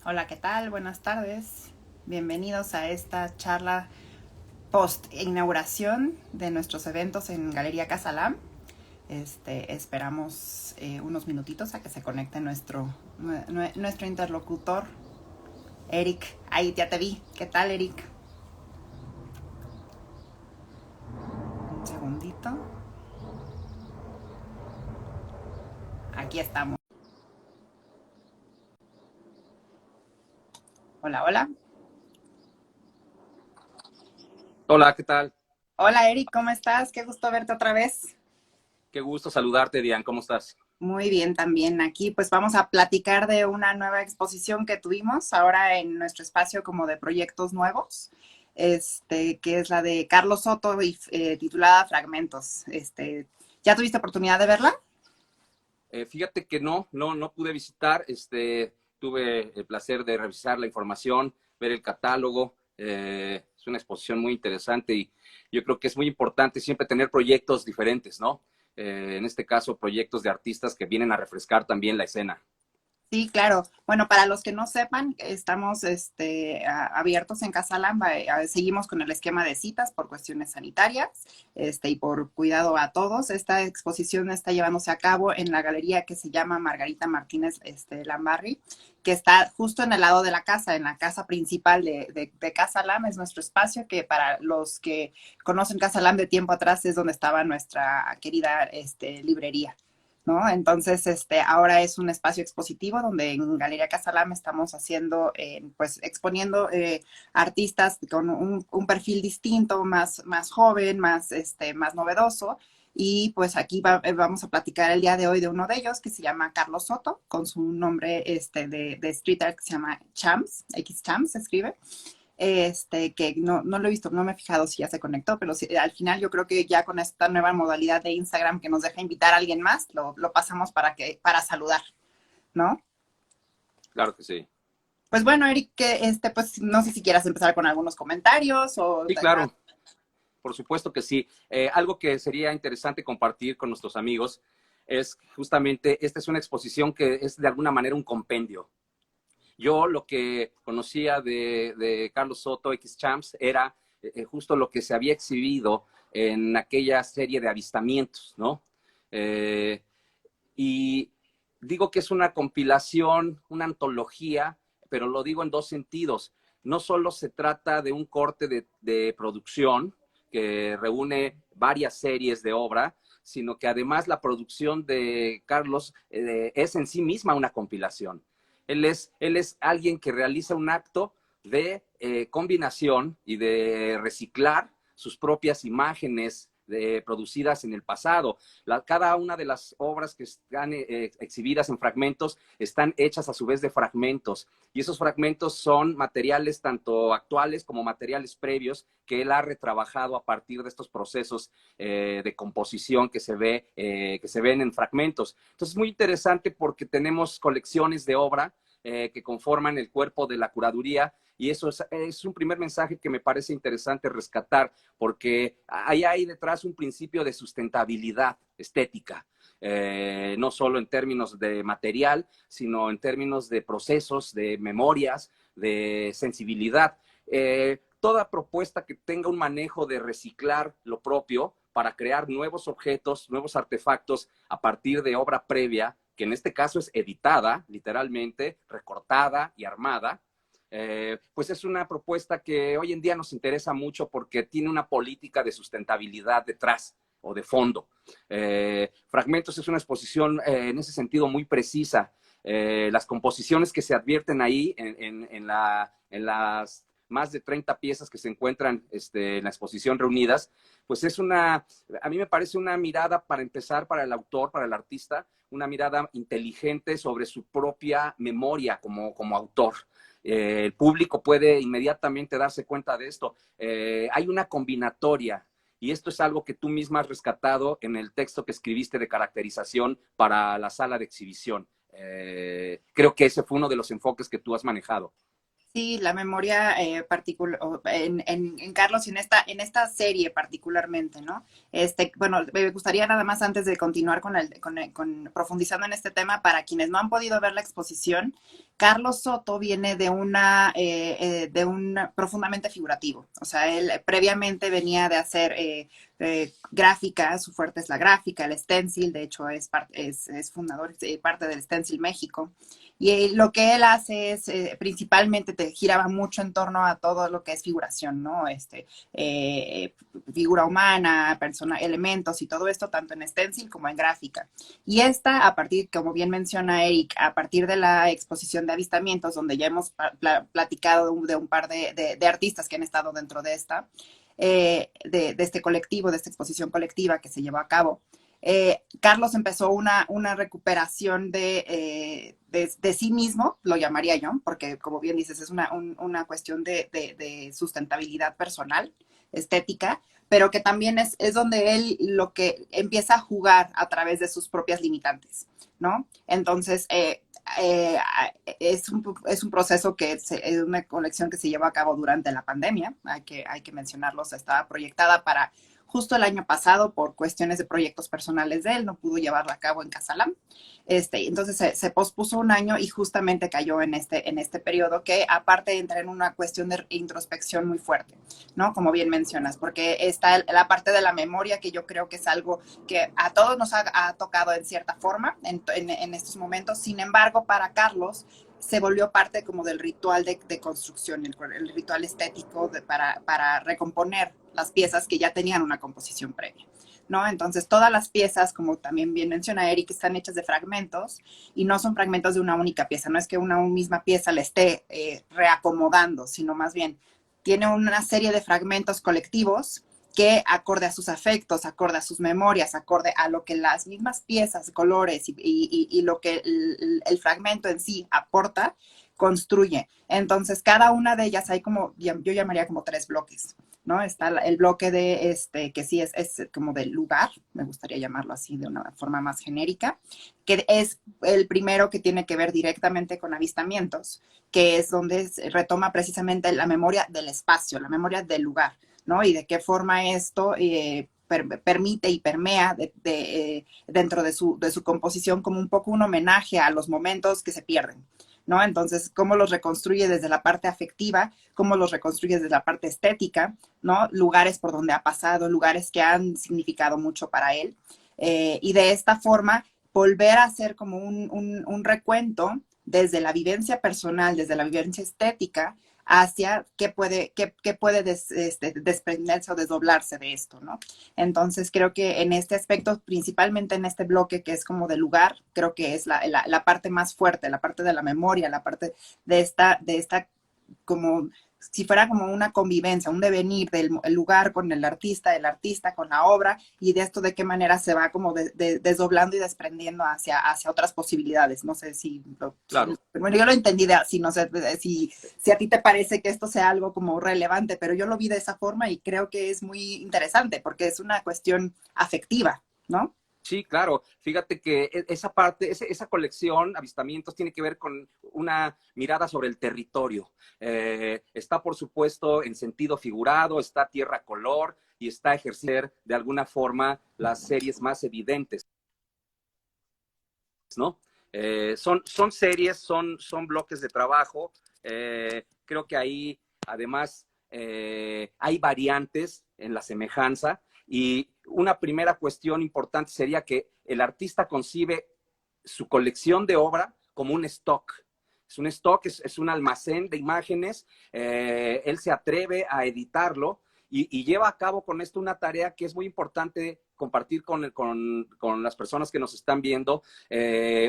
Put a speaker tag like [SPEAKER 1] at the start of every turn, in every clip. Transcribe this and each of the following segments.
[SPEAKER 1] Hola, ¿qué tal? Buenas tardes. Bienvenidos a esta charla post-inauguración de nuestros eventos en Galería Casalam. Esperamos unos minutitos a que se conecte nuestro interlocutor, Eric. Ahí ya te vi. ¿Qué tal, Eric? Un segundito. Aquí estamos. Hola, hola.
[SPEAKER 2] Hola, ¿qué tal?
[SPEAKER 1] Hola, Eric, ¿cómo estás? Qué gusto verte otra vez.
[SPEAKER 2] Qué gusto saludarte, Diane. ¿Cómo estás?
[SPEAKER 1] Muy bien, también aquí pues vamos a platicar de una nueva exposición que tuvimos ahora en nuestro espacio como de proyectos nuevos, que es la de Carlos Soto y titulada Fragmentos. ¿Ya tuviste oportunidad de verla?
[SPEAKER 2] Fíjate que no pude visitar. Tuve el placer de revisar la información, ver el catálogo. Es una exposición muy interesante y yo creo que es muy importante siempre tener proyectos diferentes, ¿no? En este caso, proyectos de artistas que vienen a refrescar también la escena.
[SPEAKER 1] Sí, claro. Bueno, para los que no sepan, estamos abiertos en Casalamba. Seguimos con el esquema de citas por cuestiones sanitarias y por cuidado a todos. Esta exposición está llevándose a cabo en la galería que se llama Margarita Martínez Lambarri, que está justo en el lado de la casa, en la casa principal de Casalam. Es nuestro espacio que para los que conocen Casalam de tiempo atrás es donde estaba nuestra querida librería. ¿No? Entonces, ahora es un espacio expositivo donde en Galería Casalam estamos haciendo, pues, exponiendo artistas con un perfil distinto, más joven, más novedoso. Y pues aquí vamos a platicar el día de hoy de uno de ellos que se llama Carlos Soto, con su nombre de street art que se llama Champs, X Champs se escribe. Que no lo he visto, no me he fijado si ya se conectó, pero sí, al final yo creo que ya con esta nueva modalidad de Instagram que nos deja invitar a alguien más, lo pasamos para saludar, ¿no?
[SPEAKER 2] Claro que sí.
[SPEAKER 1] Pues bueno, Eric, pues no sé si quieras empezar con algunos comentarios o...
[SPEAKER 2] Sí, claro. Por supuesto que sí. Algo que sería interesante compartir con nuestros amigos es justamente, esta es una exposición que es de alguna manera un compendio. Yo lo que conocía de Carlos Soto, X Champs, era justo lo que se había exhibido en aquella serie de avistamientos, ¿no? Eh, y digo que es una compilación, una antología, pero lo digo en dos sentidos. No solo se trata de un corte de producción que reúne varias series de obra, sino que además la producción de Carlos es en sí misma una compilación. Él es alguien que realiza un acto de combinación y de reciclar sus propias imágenes producidas en el pasado. Cada una de las obras que están exhibidas en fragmentos están hechas a su vez de fragmentos, y esos fragmentos son materiales tanto actuales como materiales previos que él ha retrabajado a partir de estos procesos de composición que se ven en fragmentos. Entonces es muy interesante porque tenemos colecciones de obra que conforman el cuerpo de la curaduría, y eso es un primer mensaje que me parece interesante rescatar, porque ahí hay detrás un principio de sustentabilidad estética, no solo en términos de material, sino en términos de procesos, de memorias, de sensibilidad. Toda propuesta que tenga un manejo de reciclar lo propio para crear nuevos objetos, nuevos artefactos a partir de obra previa, que en este caso es editada, literalmente, recortada y armada, pues es una propuesta que hoy en día nos interesa mucho porque tiene una política de sustentabilidad detrás o de fondo. Fragmentos es una exposición en ese sentido muy precisa. Las composiciones que se advierten ahí en las más de 30 piezas que se encuentran en la exposición reunidas, pues a mí me parece una mirada para empezar para el autor, para el artista, una mirada inteligente sobre su propia memoria como autor. El público puede inmediatamente darse cuenta de esto. Hay una combinatoria, y esto es algo que tú misma has rescatado en el texto que escribiste de caracterización para la sala de exhibición. Creo que ese fue uno de los enfoques que tú has manejado.
[SPEAKER 1] Sí, la memoria particular en Carlos y en esta serie particularmente, ¿no? Bueno, me gustaría nada más antes de continuar con profundizando en este tema, para quienes no han podido ver la exposición, Carlos Soto viene de un profundamente figurativo. O sea, él previamente venía de hacer gráfica, su fuerte es la gráfica, el stencil, de hecho es fundador, es parte del Stencil México. Y lo que él hace es, principalmente te giraba mucho en torno a todo lo que es figuración, ¿no? Eh, Figura humana, elementos y todo esto, tanto en stencil como en gráfica. Y esta, a partir, como bien menciona Eric, a partir de la exposición de avistamientos, donde ya hemos platicado de un par de artistas que han estado dentro de esta, de este colectivo, de esta exposición colectiva que se llevó a cabo, Carlos empezó una recuperación de sí mismo, lo llamaría yo, porque como bien dices, es una cuestión de sustentabilidad personal, estética, pero que también es donde él lo que empieza a jugar a través de sus propias limitantes, ¿no? Entonces, eh, es un proceso es una colección que se llevó a cabo durante la pandemia, hay que mencionarlo, estaba proyectada para justo el año pasado por cuestiones de proyectos personales de él, no pudo llevarla a cabo en Casalam. Entonces se pospuso un año y justamente cayó en este periodo que aparte entra en una cuestión de introspección muy fuerte, ¿no? Como bien mencionas, porque está la parte de la memoria que yo creo que es algo que a todos nos ha tocado en cierta forma en estos momentos. Sin embargo, para Carlos se volvió parte como del ritual de construcción, el ritual estético para recomponer las piezas que ya tenían una composición previa, ¿no? Entonces, todas las piezas, como también bien menciona Eric, están hechas de fragmentos y no son fragmentos de una única pieza, no es que una misma pieza la esté reacomodando, sino más bien tiene una serie de fragmentos colectivos que acorde a sus afectos, acorde a sus memorias, acorde a lo que las mismas piezas, colores y lo que el fragmento en sí aporta, construye. Entonces, cada una de ellas hay como, yo llamaría como tres bloques, ¿no? Está el bloque de que sí es como del lugar, me gustaría llamarlo así de una forma más genérica, que es el primero que tiene que ver directamente con avistamientos, que es donde retoma precisamente la memoria del espacio, la memoria del lugar, ¿no? Y de qué forma esto permite y permea dentro de su composición como un poco un homenaje a los momentos que se pierden, ¿no? Entonces, cómo los reconstruye desde la parte afectiva, cómo los reconstruye desde la parte estética, ¿no? Lugares por donde ha pasado, lugares que han significado mucho para él. Y de esta forma, volver a hacer como un recuento desde la vivencia personal, desde la vivencia estética, hacia qué puede desprenderse o desdoblarse de esto, ¿no? Entonces creo que en este aspecto, principalmente en este bloque que es como de lugar, creo que es la parte más fuerte, la parte de la memoria, la parte de esta como si fuera como una convivencia, un devenir del lugar con el artista con la obra, y de esto de qué manera se va como desdoblando y desprendiendo hacia otras posibilidades. No sé
[SPEAKER 2] Claro.
[SPEAKER 1] bueno, yo lo entendí así, no sé si a ti te parece que esto sea algo como relevante, pero yo lo vi de esa forma y creo que es muy interesante porque es una cuestión afectiva, ¿no?
[SPEAKER 2] Sí, claro. Fíjate que esa parte, esa colección, avistamientos, tiene que ver con una mirada sobre el territorio. Está, por supuesto, en sentido figurado, está tierra color y está ejercer de alguna forma las series más evidentes, ¿no? Son series, son bloques de trabajo. Creo que ahí, además, hay variantes en la semejanza. Y una primera cuestión importante sería que el artista concibe su colección de obra como un stock. Es un stock, es un almacén de imágenes. Él se atreve a editarlo y lleva a cabo con esto una tarea que es muy importante compartir con las personas que nos están viendo,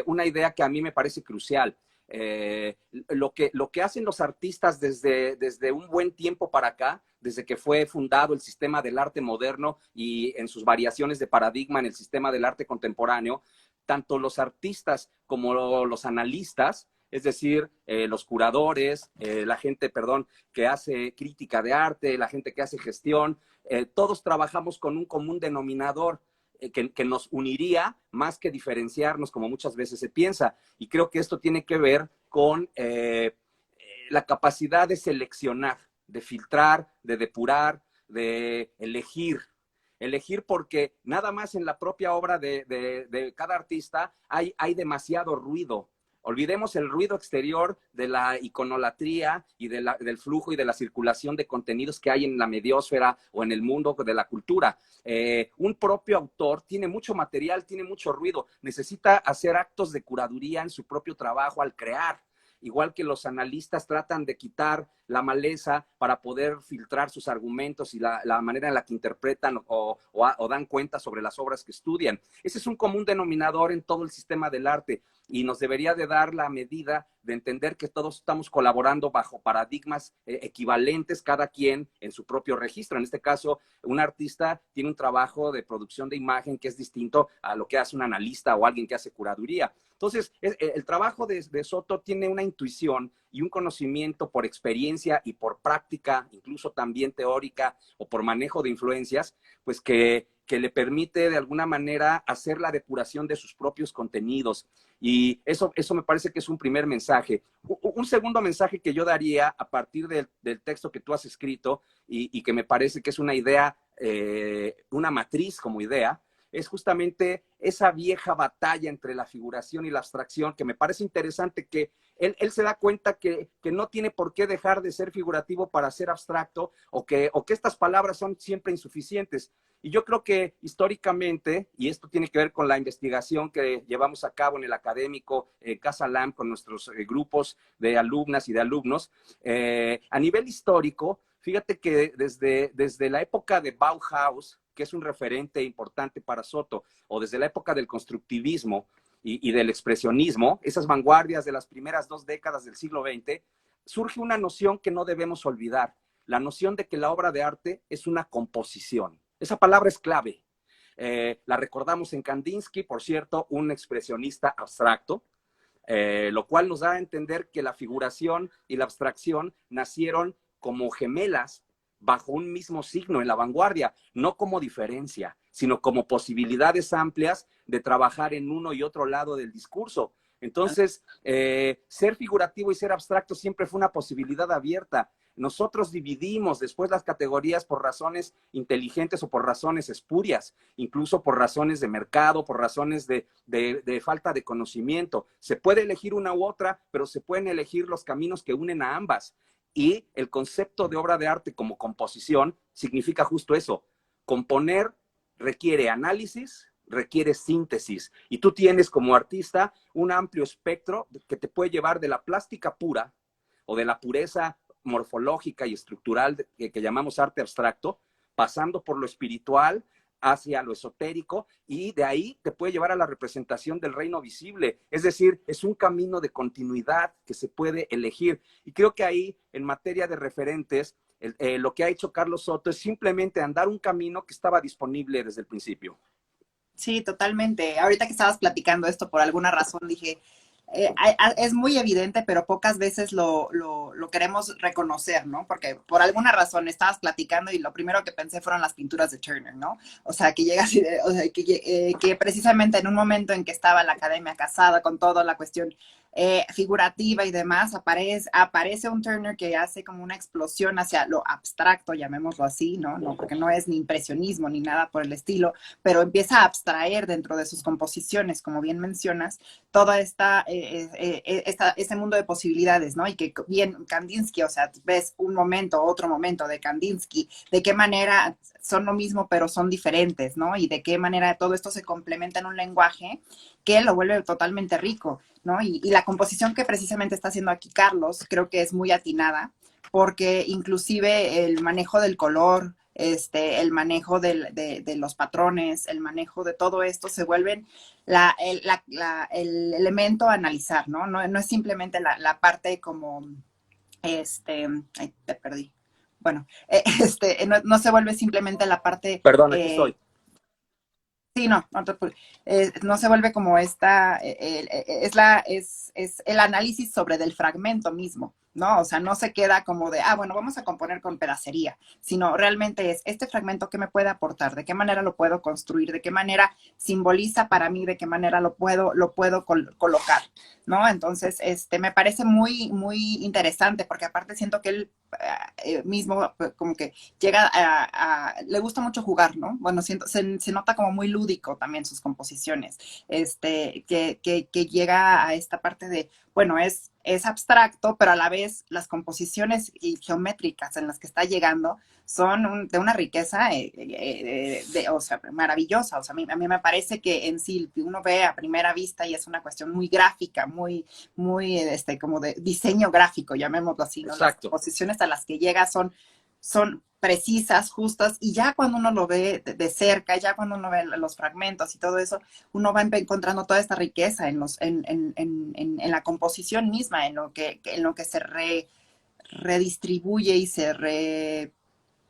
[SPEAKER 2] una idea que a mí me parece crucial. Lo que hacen los artistas desde un buen tiempo para acá, desde que fue fundado el sistema del arte moderno y en sus variaciones de paradigma en el sistema del arte contemporáneo, tanto los artistas como los analistas, es decir, los curadores, la gente, perdón, que hace crítica de arte, la gente que hace gestión, todos trabajamos con un común denominador que nos uniría más que diferenciarnos, como muchas veces se piensa. Y creo que esto tiene que ver con la capacidad de seleccionar, de filtrar, de depurar, de elegir. Elegir porque nada más en la propia obra de cada artista hay demasiado ruido, Olvidemos el ruido exterior de la iconolatría y del flujo y de la circulación de contenidos que hay en la mediosfera o en el mundo de la cultura. Un propio autor tiene mucho material, tiene mucho ruido, necesita hacer actos de curaduría en su propio trabajo al crear. Igual que los analistas tratan de quitar la maleza para poder filtrar sus argumentos y la manera en la que interpretan o dan cuenta sobre las obras que estudian. Ese es un común denominador en todo el sistema del arte y nos debería de dar la medida de entender que todos estamos colaborando bajo paradigmas equivalentes, cada quien en su propio registro. En este caso, un artista tiene un trabajo de producción de imagen que es distinto a lo que hace un analista o alguien que hace curaduría. Entonces, el trabajo de Soto tiene una intuición y un conocimiento por experiencia y por práctica, incluso también teórica o por manejo de influencias, pues que le permite de alguna manera hacer la depuración de sus propios contenidos. Y eso me parece que es un primer mensaje. Un segundo mensaje que yo daría a partir del texto que tú has escrito y que me parece que es una idea, una matriz como idea, es justamente esa vieja batalla entre la figuración y la abstracción, que me parece interesante que él se da cuenta que no tiene por qué dejar de ser figurativo para ser abstracto o que estas palabras son siempre insuficientes. Y yo creo que históricamente, y esto tiene que ver con la investigación que llevamos a cabo en el académico Casa Lam con nuestros grupos de alumnas y de alumnos, a nivel histórico, fíjate que desde la época de Bauhaus, que es un referente importante para Soto, o desde la época del constructivismo y del expresionismo, esas vanguardias de las primeras 2 décadas del siglo XX, surge una noción que no debemos olvidar, la noción de que la obra de arte es una composición. Esa palabra es clave. La recordamos en Kandinsky, por cierto, un expresionista abstracto, lo cual nos da a entender que la figuración y la abstracción nacieron como gemelas bajo un mismo signo en la vanguardia, no como diferencia, sino como posibilidades amplias de trabajar en uno y otro lado del discurso. Entonces, ser figurativo y ser abstracto siempre fue una posibilidad abierta. Nosotros dividimos después las categorías por razones inteligentes o por razones espurias, incluso por razones de mercado, por razones de falta de conocimiento. Se puede elegir una u otra, pero se pueden elegir los caminos que unen a ambas. Y el concepto de obra de arte como composición significa justo eso. Componer requiere análisis, requiere síntesis. Y tú tienes como artista un amplio espectro que te puede llevar de la plástica pura o de la pureza morfológica y estructural que llamamos arte abstracto, pasando por lo espiritual hacia lo esotérico, y de ahí te puede llevar a la representación del reino visible. Es decir, es un camino de continuidad que se puede elegir. Y creo que ahí, en materia de referentes, lo que ha hecho Carlos Soto es simplemente andar un camino que estaba disponible desde el principio.
[SPEAKER 1] Sí, totalmente. Ahorita que estabas platicando esto, por alguna razón dije, es muy evidente, pero pocas veces lo queremos reconocer, ¿no? Porque por alguna razón estabas platicando y lo primero que pensé fueron las pinturas de Turner, ¿no? O sea, que llega así, o sea, que precisamente en un momento en que estaba la academia casada con toda la cuestión figurativa y demás, aparece un Turner que hace como una explosión hacia lo abstracto, llamémoslo así, ¿no? No, porque no es ni impresionismo ni nada por el estilo, pero empieza a abstraer dentro de sus composiciones, como bien mencionas, toda ese mundo de posibilidades, ¿no? Y que bien Kandinsky, o sea, ves un momento, otro momento de Kandinsky, de qué manera son lo mismo, pero son diferentes, ¿no? Y de qué manera todo esto se complementa en un lenguaje que lo vuelve totalmente rico, ¿no? Y la composición que precisamente está haciendo aquí Carlos, creo que es muy atinada, porque inclusive el manejo del color, el manejo de los patrones, el manejo de todo esto se vuelven el elemento a analizar, ¿no? No es simplemente la parte como, ay, te perdí. Bueno, no se vuelve simplemente la parte.
[SPEAKER 2] Perdón, aquí estoy.
[SPEAKER 1] Sí, no se vuelve como es el análisis sobre del fragmento mismo, ¿no? O sea, no se queda como de, bueno, vamos a componer con pedacería, sino realmente es este fragmento que me puede aportar, de qué manera lo puedo construir, de qué manera simboliza para mí, de qué manera lo puedo colocar, ¿no? Entonces, me parece muy, muy interesante, porque aparte siento que él mismo como que llega le gusta mucho jugar, ¿no? Bueno, se nota como muy lúdico también sus composiciones, que llega a esta parte de, bueno, es abstracto, pero a la vez las composiciones geométricas en las que está llegando son de una riqueza o sea, maravillosa. O sea, a mí me parece que en sí uno ve a primera vista y es una cuestión muy gráfica, muy, muy, como de diseño gráfico, llamémoslo así, ¿no? Las
[SPEAKER 2] Exacto.
[SPEAKER 1] composiciones a las que llega son precisas, justas, y ya cuando uno lo ve de cerca, ya cuando uno ve los fragmentos y todo eso, uno va encontrando toda esta riqueza en la composición misma, en lo que se redistribuye y se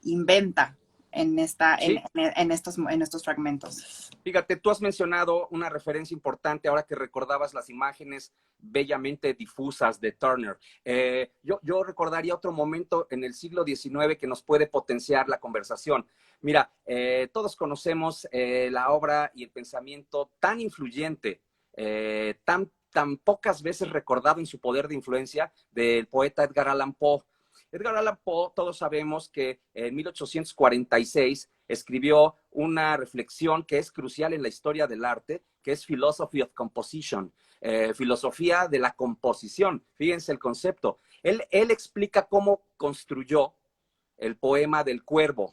[SPEAKER 1] reinventa
[SPEAKER 2] Sí.
[SPEAKER 1] en estos fragmentos.
[SPEAKER 2] Fíjate, tú has mencionado una referencia importante ahora que recordabas las imágenes bellamente difusas de Turner. Yo recordaría otro momento en el siglo XIX que nos puede potenciar la conversación. Mira, todos conocemos la obra y el pensamiento tan influyente, tan pocas veces recordado en su poder de influencia del poeta Edgar Allan Poe. Edgar Allan Poe, todos sabemos que en 1846 escribió una reflexión que es crucial en la historia del arte, que es Philosophy of Composition, filosofía de la composición. Fíjense el concepto. Él explica cómo construyó el poema del Cuervo.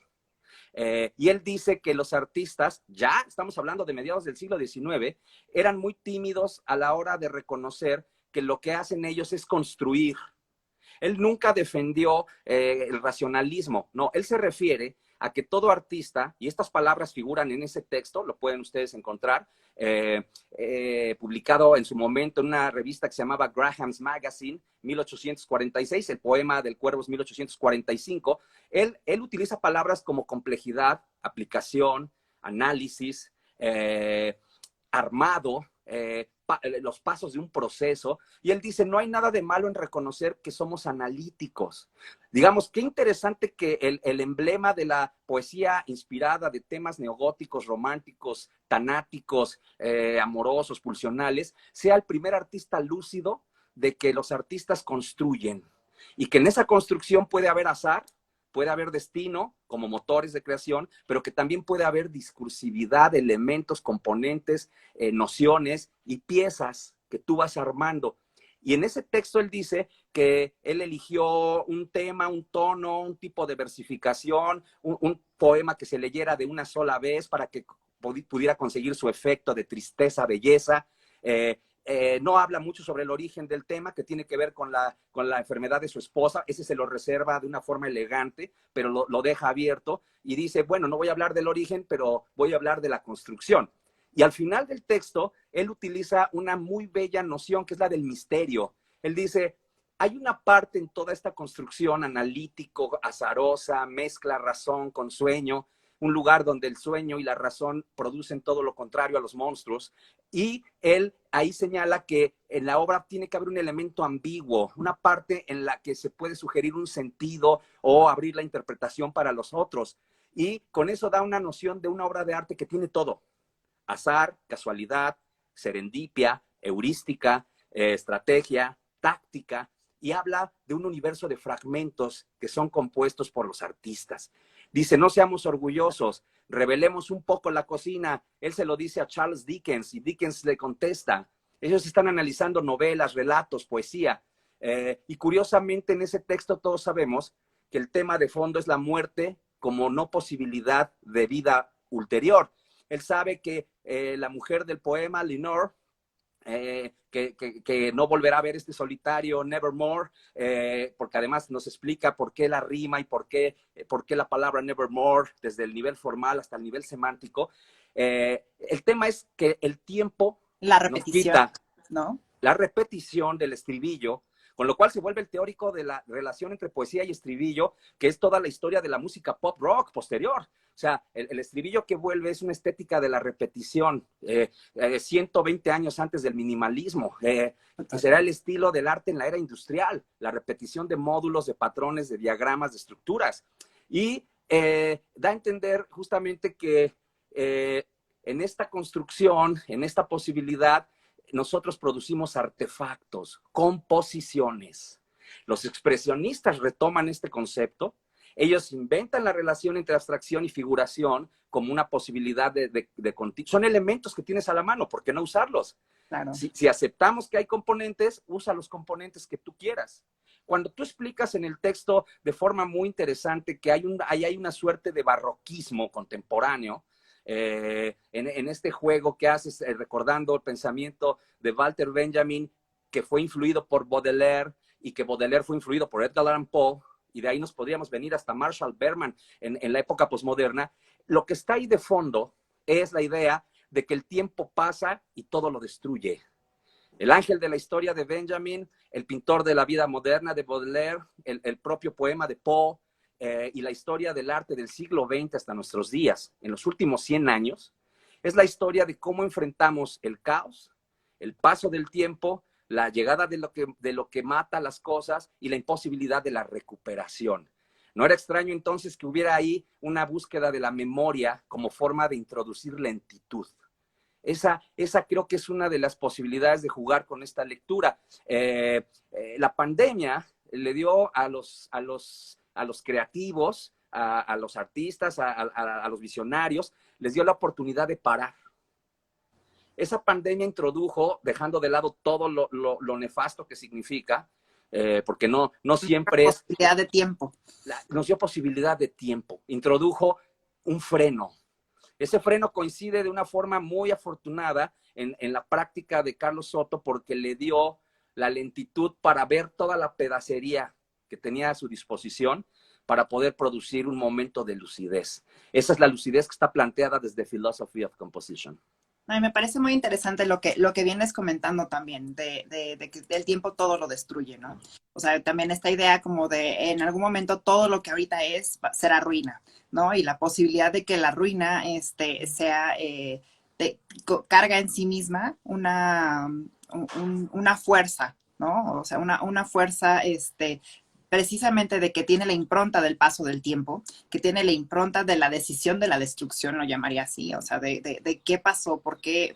[SPEAKER 2] Y él dice que los artistas, ya estamos hablando de mediados del siglo XIX, eran muy tímidos a la hora de reconocer que lo que hacen ellos es construir. Él nunca defendió el racionalismo, no, él se refiere a que todo artista, y estas palabras figuran en ese texto, lo pueden ustedes encontrar, publicado en su momento en una revista que se llamaba Graham's Magazine, 1846, el poema del Cuervo es 1845, él utiliza palabras como complejidad, aplicación, análisis, armado, los pasos de un proceso, y él dice, no hay nada de malo en reconocer que somos analíticos. Digamos, qué interesante que el emblema de la poesía inspirada de temas neogóticos, románticos, tanáticos, amorosos, pulsionales, sea el primer artista lúcido de que los artistas construyen, y que en esa construcción puede haber azar, puede haber destino como motores de creación, pero que también puede haber discursividad, elementos, componentes, nociones y piezas que tú vas armando. Y en ese texto él dice que él eligió un tema, un tono, un tipo de versificación, un poema que se leyera de una sola vez para que pudiera conseguir su efecto de tristeza, belleza. No habla mucho sobre el origen del tema, que tiene que ver con la enfermedad de su esposa. Ese se lo reserva de una forma elegante, pero lo deja abierto y dice, bueno, no voy a hablar del origen, pero voy a hablar de la construcción. Y al final del texto, él utiliza una muy bella noción, que es la del misterio. Él dice, hay una parte en toda esta construcción analítico, azarosa, mezcla razón con sueño, un lugar donde el sueño y la razón producen todo lo contrario a los monstruos. Y él ahí señala que en la obra tiene que haber un elemento ambiguo, una parte en la que se puede sugerir un sentido o abrir la interpretación para los otros. Y con eso da una noción de una obra de arte que tiene todo: azar, casualidad, serendipia, heurística, estrategia, táctica, y habla de un universo de fragmentos que son compuestos por los artistas. Dice, no seamos orgullosos, revelemos un poco la cocina. Él se lo dice a Charles Dickens y Dickens le contesta. Ellos están analizando novelas, relatos, poesía. Y curiosamente en ese texto todos sabemos que el tema de fondo es la muerte como no posibilidad de vida ulterior. Él sabe que la mujer del poema, Lenore, que no volverá a ver este solitario Nevermore, porque además nos explica por qué la rima y por qué la palabra Nevermore, desde el nivel formal hasta el nivel semántico. El tema es que el tiempo
[SPEAKER 1] La
[SPEAKER 2] nos
[SPEAKER 1] repetición,
[SPEAKER 2] quita,
[SPEAKER 1] ¿no?
[SPEAKER 2] la repetición del estribillo, con lo cual se vuelve el teórico de la relación entre poesía y estribillo, que es toda la historia de la música pop rock posterior. O sea, el estribillo que vuelve es una estética de la repetición, 120 años antes del minimalismo, que será el estilo del arte en la era industrial, la repetición de módulos, de patrones, de diagramas, de estructuras. Y da a entender justamente que en esta construcción, en esta posibilidad, nosotros producimos artefactos, composiciones. Los expresionistas retoman este concepto. Ellos inventan la relación entre abstracción y figuración como una posibilidad de son elementos que tienes a la mano, ¿por qué no usarlos?
[SPEAKER 1] Claro.
[SPEAKER 2] Si aceptamos que hay componentes, usa los componentes que tú quieras. Cuando tú explicas en el texto de forma muy interesante que hay una suerte de barroquismo contemporáneo, en este juego que haces recordando el pensamiento de Walter Benjamin, que fue influido por Baudelaire y que Baudelaire fue influido por Edgar Allan Poe, y de ahí nos podríamos venir hasta Marshall Berman en la época posmoderna. Lo que está ahí de fondo es la idea de que el tiempo pasa y todo lo destruye. El ángel de la historia de Benjamin, el pintor de la vida moderna de Baudelaire, el propio poema de Poe, y la historia del arte del siglo XX hasta nuestros días, en los últimos 100 años, es la historia de cómo enfrentamos el caos, el paso del tiempo, la llegada de lo que mata las cosas y la imposibilidad de la recuperación. No era extraño entonces que hubiera ahí una búsqueda de la memoria como forma de introducir lentitud. Esa creo que es una de las posibilidades de jugar con esta lectura. La pandemia le dio a los creativos, a los artistas, a los visionarios, les dio la oportunidad de parar. Esa pandemia introdujo, dejando de lado todo lo nefasto que significa, porque no siempre es...
[SPEAKER 1] Posibilidad de tiempo.
[SPEAKER 2] Nos dio posibilidad de tiempo, introdujo un freno. Ese freno coincide de una forma muy afortunada en la práctica de Carlos Soto, porque le dio la lentitud para ver toda la pedacería que tenía a su disposición para poder producir un momento de lucidez. Esa es la lucidez que está planteada desde Philosophy of Composition.
[SPEAKER 1] Ay, me parece muy interesante lo que vienes comentando también, de que el tiempo todo lo destruye, ¿no? O sea, también esta idea como de en algún momento todo lo que ahorita será ruina, ¿no? Y la posibilidad de que la ruina sea, carga en sí misma una fuerza, ¿no? O sea, una fuerza, precisamente de que tiene la impronta del paso del tiempo, que tiene la impronta de la decisión de la destrucción, lo llamaría así, o sea, de qué pasó, por qué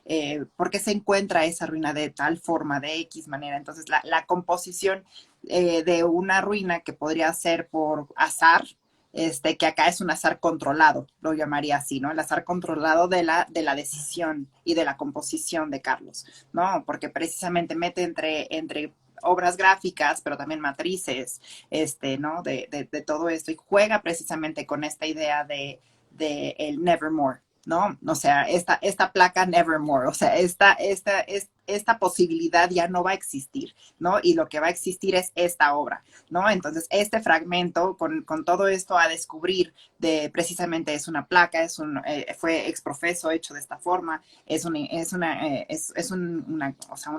[SPEAKER 1] se encuentra esa ruina de tal forma, de X manera. Entonces, la composición de una ruina que podría ser por azar, que acá es un azar controlado, lo llamaría así, ¿no? El azar controlado de la decisión y de la composición de Carlos, ¿no? Porque precisamente mete entre obras gráficas, pero también matrices, ¿no? De todo esto, y juega precisamente con esta idea de el Nevermore, ¿no? O sea, esta placa Nevermore, o sea, esta posibilidad ya no va a existir, ¿no? Y lo que va a existir es esta obra, ¿no? Entonces, este fragmento, con todo esto a descubrir precisamente es una placa, fue exprofeso hecho de esta forma, es una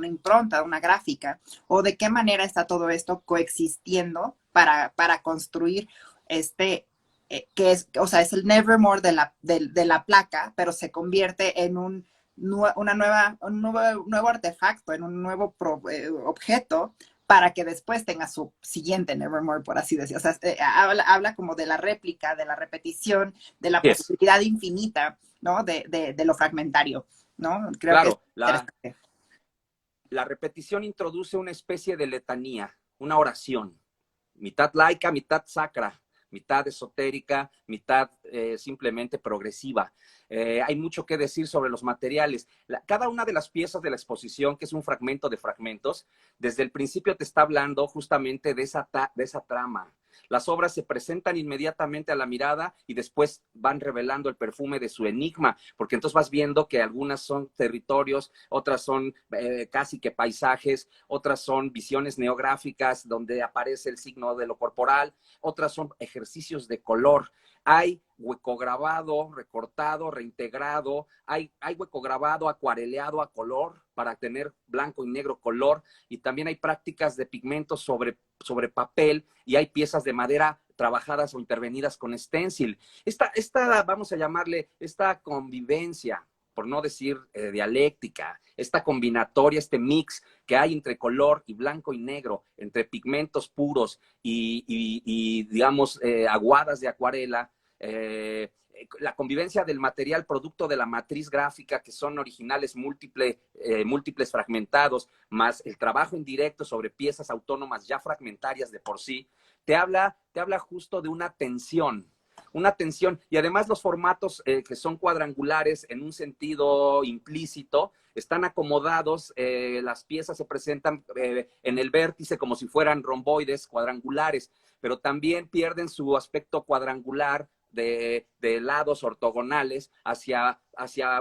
[SPEAKER 1] impronta, una gráfica, o de qué manera está todo esto coexistiendo para construir que es, o sea, es el Nevermore de la placa, pero se convierte en un nuevo artefacto, en un nuevo objeto, para que después tenga su siguiente Nevermore, por así decirlo. O sea, habla como de la réplica, de la repetición, de la posibilidad infinita, ¿no? De lo fragmentario, ¿no? Creo
[SPEAKER 2] claro,
[SPEAKER 1] que es interesante.
[SPEAKER 2] La repetición introduce una especie de letanía, una oración, mitad laica, mitad sacra, mitad esotérica, mitad simplemente progresiva. Hay mucho que decir sobre los materiales. Cada una de las piezas de la exposición, que es un fragmento de fragmentos, desde el principio te está hablando justamente de esa trama. Las obras se presentan inmediatamente a la mirada y después van revelando el perfume de su enigma, porque entonces vas viendo que algunas son territorios, otras son casi que paisajes, otras son visiones neográficas donde aparece el signo de lo corporal, otras son ejercicios de color. Hay hueco grabado, recortado, reintegrado, hay hueco grabado, acuareleado a color, para tener blanco y negro color, y también hay prácticas de pigmentos sobre papel, y hay piezas de madera trabajadas o intervenidas con stencil. Vamos a llamarle, esta convivencia, por no decir dialéctica, esta combinatoria, este mix que hay entre color y blanco y negro, entre pigmentos puros y digamos, aguadas de acuarela, la convivencia del material producto de la matriz gráfica, que son originales múltiples fragmentados, más el trabajo indirecto sobre piezas autónomas ya fragmentarias de por sí, te habla justo de una tensión, y además los formatos que son cuadrangulares en un sentido implícito, están acomodados, las piezas se presentan en el vértice como si fueran romboides cuadrangulares, pero también pierden su aspecto cuadrangular de lados ortogonales hacia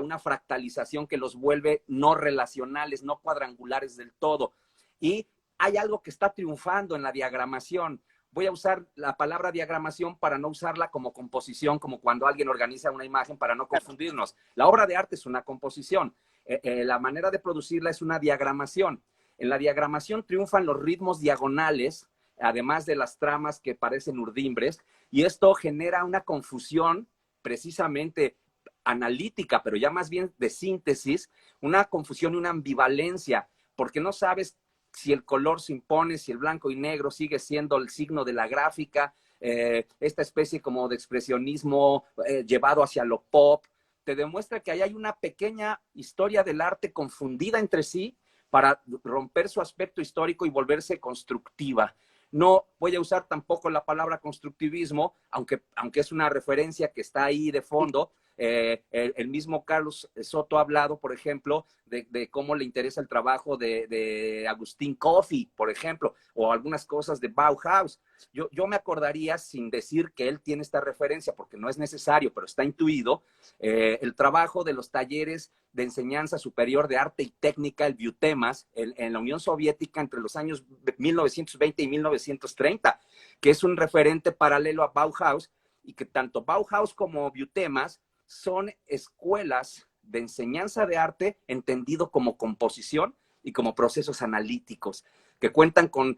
[SPEAKER 2] una fractalización que los vuelve no relacionales, no cuadrangulares del todo. Y hay algo que está triunfando en la diagramación. Voy a usar la palabra diagramación para no usarla como composición, como cuando alguien organiza una imagen, para no confundirnos. La obra de arte es una composición. La manera de producirla es una diagramación. En la diagramación triunfan los ritmos diagonales, además de las tramas que parecen urdimbres, y esto genera una confusión precisamente analítica, pero ya más bien de síntesis, una confusión y una ambivalencia, porque no sabes si el color se impone, si el blanco y negro sigue siendo el signo de la gráfica, esta especie como de expresionismo llevado hacia lo pop, te demuestra que ahí hay una pequeña historia del arte confundida entre sí para romper su aspecto histórico y volverse constructiva. No voy a usar tampoco la palabra constructivismo, aunque es una referencia que está ahí de fondo. El mismo Carlos Soto ha hablado, por ejemplo, de cómo le interesa el trabajo de Agustín Coffey, por ejemplo, o algunas cosas de Bauhaus. Yo me acordaría, sin decir que él tiene esta referencia, porque no es necesario, pero está intuido, el trabajo de los talleres de enseñanza superior de arte y técnica, el Biotemas, en la Unión Soviética entre los años 1920 y 1930, que es un referente paralelo a Bauhaus, y que tanto Bauhaus como Biotemas son escuelas de enseñanza de arte entendido como composición y como procesos analíticos, que cuentan con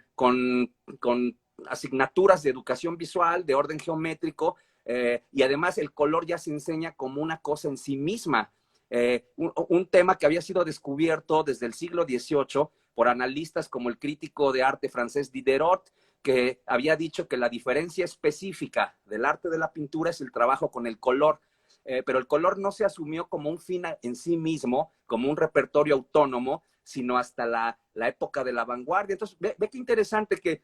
[SPEAKER 2] asignaturas de educación visual, de orden geométrico, y además el color ya se enseña como una cosa en sí misma. Un tema que había sido descubierto desde el siglo XVIII por analistas como el crítico de arte francés Diderot, que había dicho que la diferencia específica del arte de la pintura es el trabajo con el color. Pero el color no se asumió como un fin en sí mismo, como un repertorio autónomo, sino hasta la época de la vanguardia. Entonces, ve qué interesante que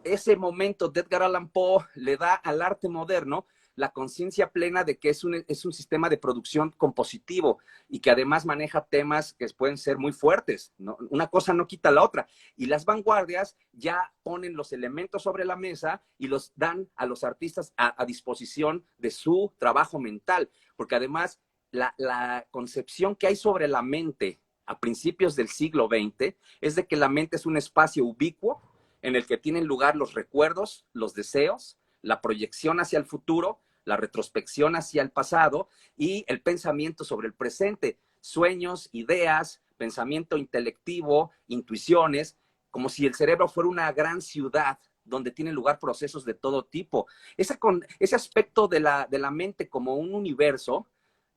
[SPEAKER 2] ese momento de Edgar Allan Poe le da al arte moderno la conciencia plena de que es un sistema de producción compositivo y que además maneja temas que pueden ser muy fuertes, ¿no? Una cosa no quita la otra. Y las vanguardias ya ponen los elementos sobre la mesa y los dan a los artistas a disposición de su trabajo mental, porque además la concepción que hay sobre la mente a principios del siglo XX es de que la mente es un espacio ubicuo en el que tienen lugar los recuerdos, los deseos, la proyección hacia el futuro, la retrospección hacia el pasado y el pensamiento sobre el presente, sueños, ideas, pensamiento intelectivo, intuiciones, como si el cerebro fuera una gran ciudad donde tienen lugar procesos de todo tipo. Ese aspecto de la mente como un universo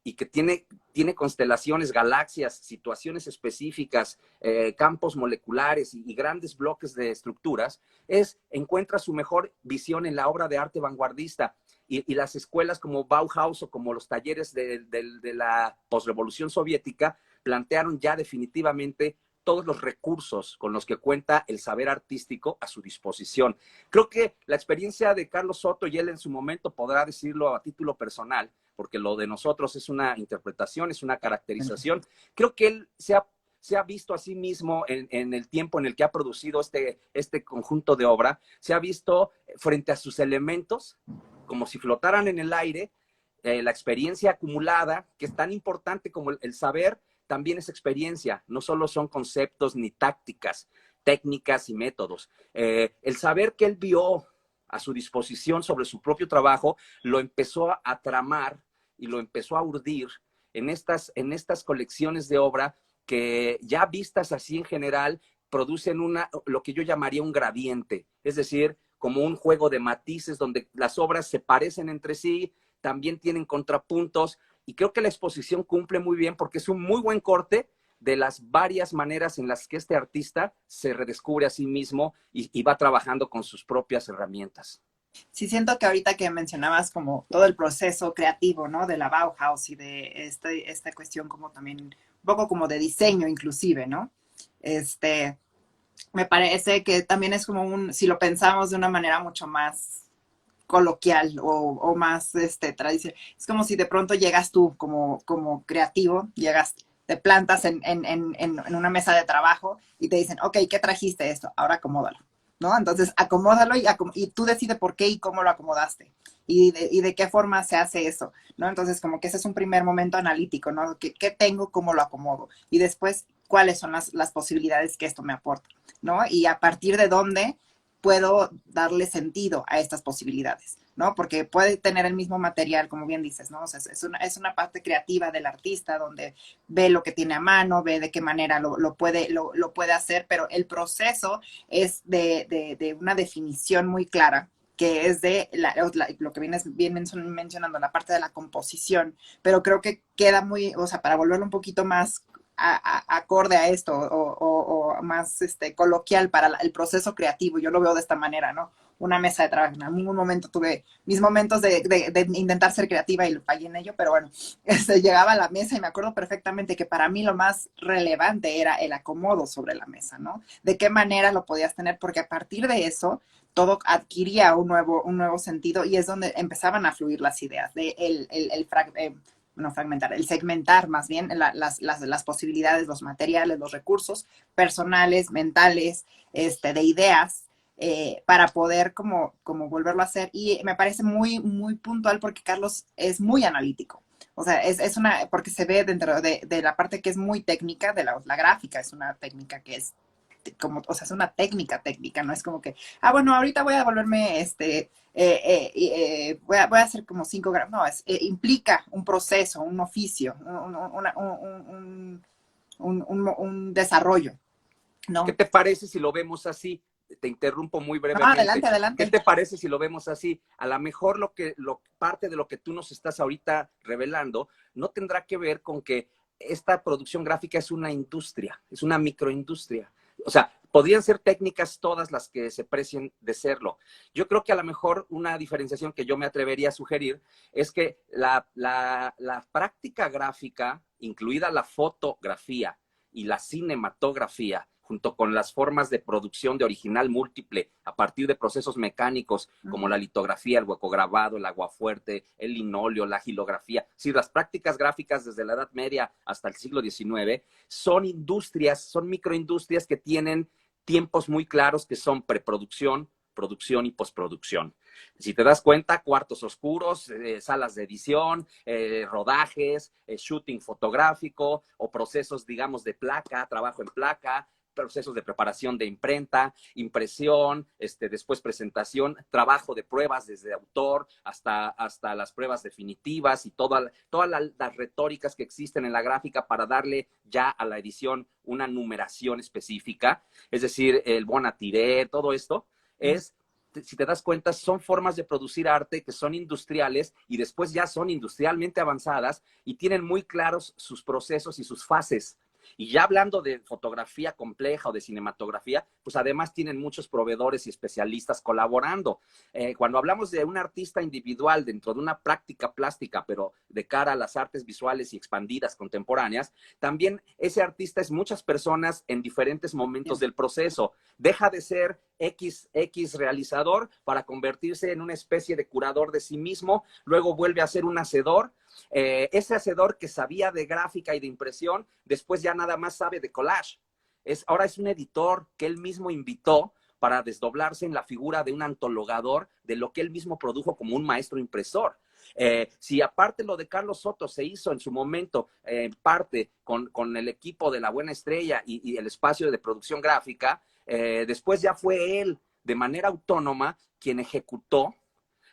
[SPEAKER 2] y que tiene constelaciones, galaxias, situaciones específicas, campos moleculares y grandes bloques de estructuras, encuentra su mejor visión en la obra de arte vanguardista. Y las escuelas como Bauhaus o como los talleres de la posrevolución soviética plantearon ya definitivamente todos los recursos con los que cuenta el saber artístico a su disposición. Creo que la experiencia de Carlos Soto, y él en su momento podrá decirlo a título personal, porque lo de nosotros es una interpretación, es una caracterización, creo que él se ha visto a sí mismo en el tiempo en el que ha producido este conjunto de obra, se ha visto frente a sus elementos como si flotaran en el aire, la experiencia acumulada, que es tan importante como el saber, también es experiencia, no solo son conceptos ni tácticas, técnicas y métodos. El saber que él vio a su disposición sobre su propio trabajo, lo empezó a tramar y lo empezó a urdir en estas colecciones de obra que ya vistas así en general, producen lo que yo llamaría un gradiente, es decir, como un juego de matices donde las obras se parecen entre sí, también tienen contrapuntos, y creo que la exposición cumple muy bien porque es un muy buen corte de las varias maneras en las que este artista se redescubre a sí mismo y va trabajando con sus propias herramientas.
[SPEAKER 1] Sí, siento que ahorita que mencionabas como todo el proceso creativo, ¿no? De la Bauhaus y de esta cuestión como también un poco como de diseño inclusive, ¿no? Este, me parece que también es como si lo pensamos de una manera mucho más coloquial o más tradicional, es como si de pronto llegas tú como creativo, llegas, te plantas en una mesa de trabajo y te dicen, ok, ¿qué trajiste esto? Ahora acomódalo, ¿no? Entonces acomódalo y tú decides por qué y cómo lo acomodaste. Y de qué forma se hace eso, ¿no? Entonces, como que ese es un primer momento analítico, ¿no? ¿Qué tengo, cómo lo acomodo? Y después, ¿cuáles son las posibilidades que esto me aporta, ¿no? Y a partir de dónde puedo darle sentido a estas posibilidades, ¿no? Porque puede tener el mismo material, como bien dices, ¿no? O sea, es una parte creativa del artista donde ve lo que tiene a mano, ve de qué manera lo puede hacer, pero el proceso es de una definición muy clara que es de lo que bien mencionando, la parte de la composición, pero creo que queda muy, o sea, para volverlo un poquito más acorde a esto o más coloquial para el proceso creativo. Yo lo veo de esta manera, ¿no? Una mesa de trabajo. En algún momento tuve mis momentos de intentar ser creativa y fallé en ello, pero bueno, llegaba a la mesa y me acuerdo perfectamente que para mí lo más relevante era el acomodo sobre la mesa, ¿no? De qué manera lo podías tener, porque a partir de eso todo adquiría un nuevo sentido y es donde empezaban a fluir las ideas de no fragmentar, el segmentar más bien las posibilidades, los materiales, los recursos personales, mentales, de ideas, para poder como volverlo a hacer. Y me parece muy, muy puntual porque Carlos es muy analítico. O sea, porque se ve dentro de la parte que es muy técnica, de la gráfica, es una técnica que es como, o sea, es una técnica, no es como que, bueno, ahorita voy a volverme, voy a hacer como 5 gramos, no, implica un proceso, un oficio, un desarrollo,
[SPEAKER 2] ¿Qué
[SPEAKER 1] ¿no?
[SPEAKER 2] te parece si lo vemos así? Te interrumpo muy
[SPEAKER 1] No, adelante,
[SPEAKER 2] brevemente. ¿Qué
[SPEAKER 1] adelante.
[SPEAKER 2] te parece si lo vemos así? A lo mejor parte de lo que tú nos estás ahorita revelando no tendrá que ver con que esta producción gráfica es una industria, es una microindustria. O sea, podrían ser técnicas todas las que se precien de serlo. Yo creo que a lo mejor una diferenciación que yo me atrevería a sugerir es que la práctica gráfica, incluida la fotografía y la cinematografía, junto con las formas de producción de original múltiple a partir de procesos mecánicos como la litografía, el huecograbado, el aguafuerte, el linóleo, la gilografía. Sí, las prácticas gráficas desde la Edad Media hasta el siglo XIX son industrias, son microindustrias que tienen tiempos muy claros que son preproducción, producción y postproducción. Si te das cuenta, cuartos oscuros, salas de edición, rodajes, shooting fotográfico o procesos, digamos, de placa, trabajo en placa, procesos de preparación de imprenta, impresión, después presentación, trabajo de pruebas desde autor hasta las pruebas definitivas y todas las retóricas que existen en la gráfica para darle ya a la edición una numeración específica, es decir, el bon à tirer, todo esto es, si te das cuenta, son formas de producir arte que son industriales y después ya son industrialmente avanzadas y tienen muy claros sus procesos y sus fases. Y ya hablando de fotografía compleja o de cinematografía, pues además tienen muchos proveedores y especialistas colaborando. Cuando hablamos de un artista individual dentro de una práctica plástica, pero de cara a las artes visuales y expandidas contemporáneas, también ese artista es muchas personas en diferentes momentos del proceso. Deja de ser X realizador para convertirse en una especie de curador de sí mismo, luego vuelve a ser un hacedor. Ese hacedor que sabía de gráfica y de impresión, después ya nada más sabe de collage. Ahora es un editor que él mismo invitó para desdoblarse en la figura de un antologador de lo que él mismo produjo como un maestro impresor. Si aparte lo de Carlos Soto se hizo en su momento, en parte con el equipo de La Buena Estrella y el espacio de producción gráfica, después ya fue él de manera autónoma quien ejecutó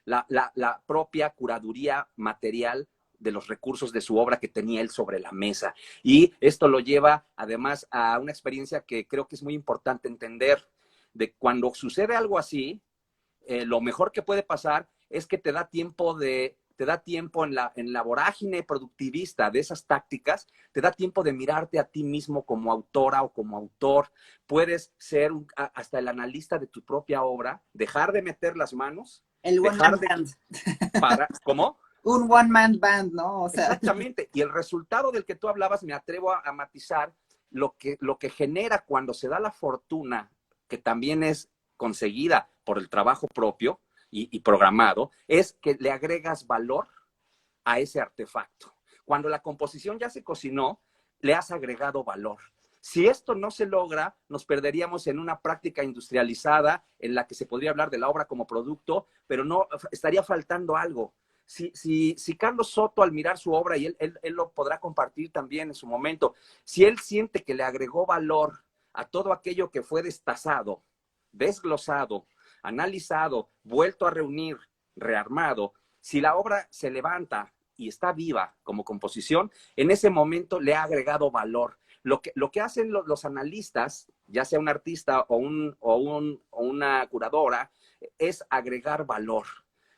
[SPEAKER 2] la propia curaduría material de los recursos de su obra que tenía él sobre la mesa. Y esto lo lleva además a una experiencia que creo que es muy importante entender, de cuando sucede algo así, lo mejor que puede pasar es que te da tiempo en la vorágine productivista de esas tácticas, te da tiempo de mirarte a ti mismo como autora o como autor. Puedes ser hasta el analista de tu propia obra, dejar de meter las manos,
[SPEAKER 1] El one
[SPEAKER 2] dejar
[SPEAKER 1] man
[SPEAKER 2] de...
[SPEAKER 1] band.
[SPEAKER 2] ¿Cómo?
[SPEAKER 1] Un one man band, ¿no? O sea,
[SPEAKER 2] Exactamente. Y el resultado del que tú hablabas, me atrevo a matizar, lo que genera cuando se da la fortuna, que también es conseguida por el trabajo propio y programado, es que le agregas valor a ese artefacto. Cuando la composición ya se cocinó, le has agregado valor. Si esto no se logra, nos perderíamos en una práctica industrializada en la que se podría hablar de la obra como producto, pero no estaría faltando algo. Si Carlos Soto, al mirar su obra, y él lo podrá compartir también en su momento, si él siente que le agregó valor a todo aquello que fue destazado, desglosado, analizado, vuelto a reunir, rearmado, si la obra se levanta y está viva como composición, en ese momento le ha agregado valor. Lo que hacen los analistas, ya sea un artista o una curadora, es agregar valor.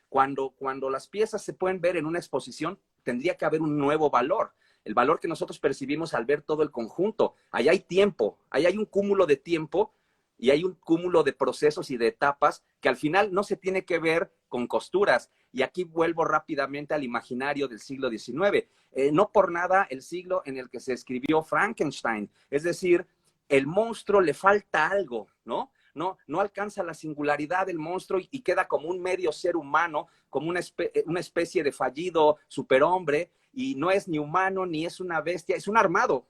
[SPEAKER 2] Cuando las piezas se pueden ver en una exposición, tendría que haber un nuevo valor. El valor que nosotros percibimos al ver todo el conjunto. Ahí hay tiempo, ahí hay un cúmulo de tiempo y hay un cúmulo de procesos y de etapas que al final no se tiene que ver con costuras. Y aquí vuelvo rápidamente al imaginario del siglo XIX. No por nada el siglo en el que se escribió Frankenstein. Es decir, el monstruo le falta algo, ¿no? No alcanza la singularidad del monstruo y queda como un medio ser humano, como una especie de fallido superhombre, y no es ni humano ni es una bestia, es un armado.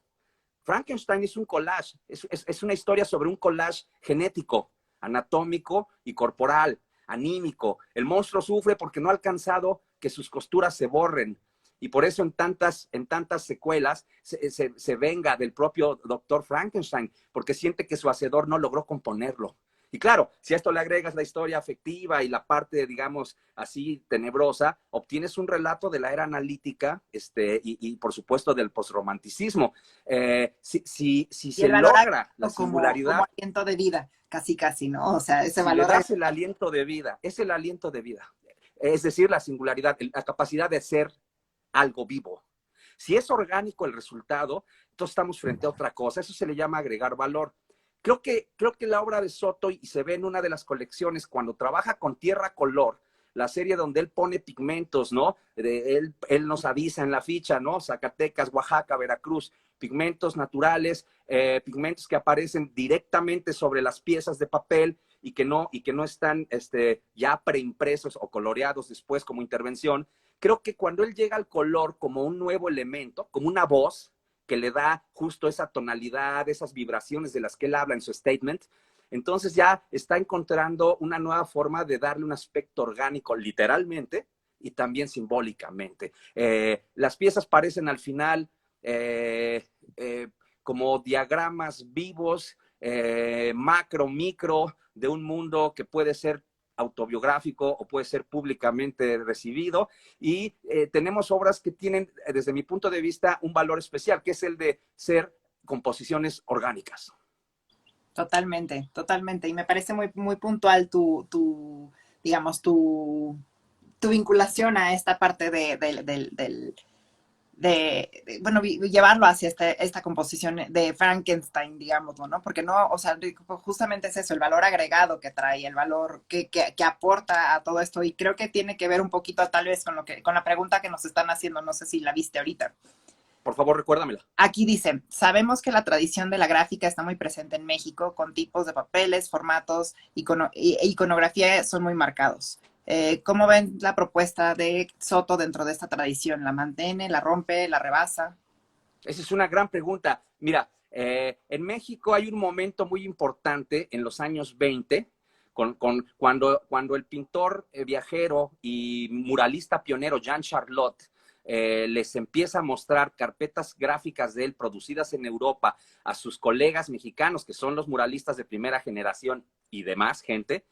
[SPEAKER 2] Frankenstein es un collage, es una historia sobre un collage genético, anatómico y corporal, anímico. El monstruo sufre porque no ha alcanzado que sus costuras se borren. Y por eso en tantas secuelas se venga del propio doctor Frankenstein, porque siente que su hacedor no logró componerlo. Y claro, si a esto le agregas la historia afectiva y la parte, digamos, así tenebrosa, obtienes un relato de la era analítica y por supuesto, del posromanticismo. Si
[SPEAKER 1] y el
[SPEAKER 2] se
[SPEAKER 1] valor
[SPEAKER 2] logra la
[SPEAKER 1] agregado como
[SPEAKER 2] singularidad,
[SPEAKER 1] aliento de vida, casi, casi, ¿no? O sea, ese
[SPEAKER 2] si le
[SPEAKER 1] valor
[SPEAKER 2] das el
[SPEAKER 1] agregado.
[SPEAKER 2] aliento de vida, es el aliento de vida. Es decir, la singularidad, la capacidad de ser algo vivo. Si es orgánico el resultado, entonces estamos frente a otra cosa. Eso se le llama agregar valor. Creo que la obra de Soto, y se ve en una de las colecciones, cuando trabaja con Tierra Color, la serie donde él pone pigmentos, ¿no? Él nos avisa en la ficha, ¿no? Zacatecas, Oaxaca, Veracruz, pigmentos naturales, pigmentos que aparecen directamente sobre las piezas de papel y que no están ya preimpresos o coloreados después como intervención. Creo que cuando él llega al color como un nuevo elemento, como una voz que le da justo esa tonalidad, esas vibraciones de las que él habla en su statement, entonces ya está encontrando una nueva forma de darle un aspecto orgánico, literalmente, y también simbólicamente. Las piezas parecen al final como diagramas vivos, macro, micro, de un mundo que puede ser autobiográfico o puede ser públicamente recibido, y tenemos obras que tienen, desde mi punto de vista, un valor especial, que es el de ser composiciones orgánicas.
[SPEAKER 1] Totalmente, totalmente. Y me parece muy, muy puntual digamos, tu vinculación a esta parte bueno, llevarlo hacia esta composición de Frankenstein, digámoslo, ¿no? Porque no, o sea, justamente es eso, el valor agregado que trae, el valor que aporta a todo esto, y creo que tiene que ver un poquito tal vez con la pregunta que nos están haciendo, no sé si la viste ahorita.
[SPEAKER 2] Por favor, recuérdamela.
[SPEAKER 1] Aquí dice, sabemos que la tradición de la gráfica está muy presente en México, con tipos de papeles, formatos, iconografía son muy marcados. ¿Cómo ven la propuesta de Soto dentro de esta tradición? ¿La mantiene, la rompe, la rebasa?
[SPEAKER 2] Esa es una gran pregunta. Mira, en México hay un momento muy importante en los años 20, cuando el pintor viajero y muralista pionero Jean Charlotte les empieza a mostrar carpetas gráficas de él producidas en Europa a sus colegas mexicanos, que son los muralistas de primera generación y demás gente.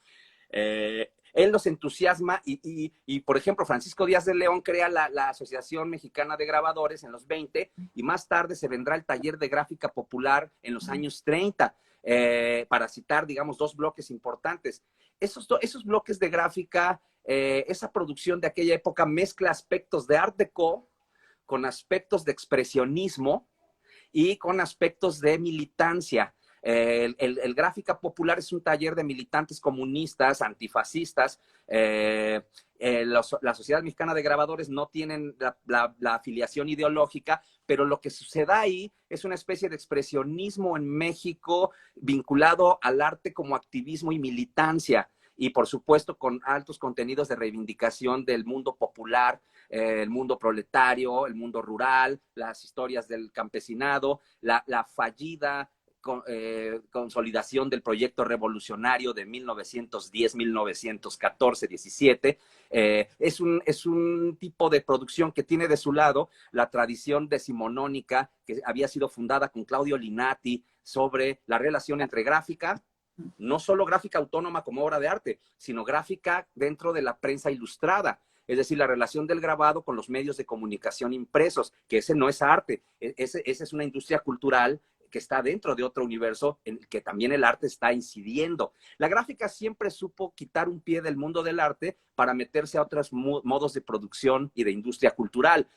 [SPEAKER 2] Él los entusiasma y, por ejemplo, Francisco Díaz de León crea la Asociación Mexicana de Grabadores en los 20 y más tarde se vendrá el taller de gráfica popular en los años 30, para citar, digamos, dos bloques importantes. Esos bloques de gráfica, esa producción de aquella época mezcla aspectos de Art Deco con aspectos de expresionismo y con aspectos de militancia. El Gráfica Popular es un taller de militantes comunistas, antifascistas. La Sociedad Mexicana de Grabadores no tienen la afiliación ideológica, pero lo que sucede ahí es una especie de expresionismo en México vinculado al arte como activismo y militancia. Y por supuesto con altos contenidos de reivindicación del mundo popular, el mundo proletario, el mundo rural, las historias del campesinado, la fallida consolidación del proyecto revolucionario de 1910, 1914, 17. Es un tipo de producción que tiene de su lado la tradición decimonónica que había sido fundada con Claudio Linati sobre la relación entre gráfica, no solo gráfica autónoma como obra de arte, sino gráfica dentro de la prensa ilustrada. Es decir, la relación del grabado con los medios de comunicación impresos, que ese no es arte, esa es una industria cultural que está dentro de otro universo en el que también el arte está incidiendo. La gráfica siempre supo quitar un pie del mundo del arte para meterse a otros modos de producción y de industria cultural.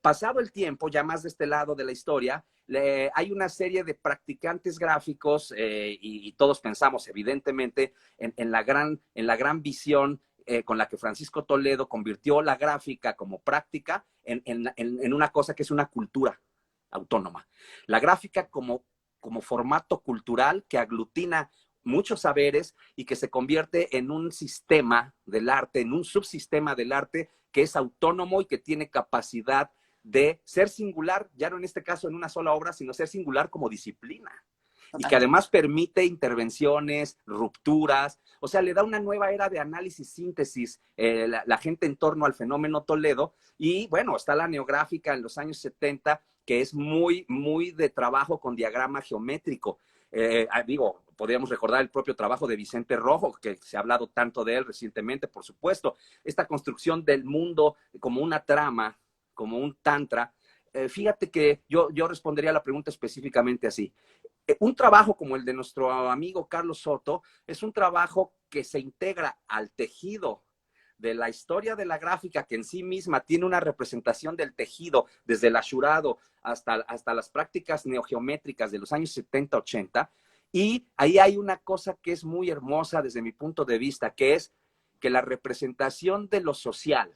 [SPEAKER 2] Pasado el tiempo, ya más de este lado de la historia, hay una serie de practicantes gráficos y todos pensamos evidentemente en la gran visión con la que Francisco Toledo convirtió la gráfica como práctica en una cosa que es una cultura autónoma. La gráfica como formato cultural que aglutina muchos saberes y que se convierte en un sistema del arte, en un subsistema del arte que es autónomo y que tiene capacidad de ser singular, ya no en este caso en una sola obra, sino ser singular como disciplina. Y que además permite intervenciones, rupturas, o sea, le da una nueva era de análisis, síntesis, la gente en torno al fenómeno Toledo. Y bueno, está la neográfica en los años 70, que es muy, muy de trabajo con diagrama geométrico. Podríamos recordar el propio trabajo de Vicente Rojo, que se ha hablado tanto de él recientemente, por supuesto. Esta construcción del mundo como una trama, como un tantra. Fíjate que yo respondería a la pregunta específicamente así. Un trabajo como el de nuestro amigo Carlos Soto es un trabajo que se integra al tejido de la historia de la gráfica, que en sí misma tiene una representación del tejido desde el ashurado hasta las prácticas neogeométricas de los años 70, 80. Y ahí hay una cosa que es muy hermosa desde mi punto de vista, que es que la representación de lo social,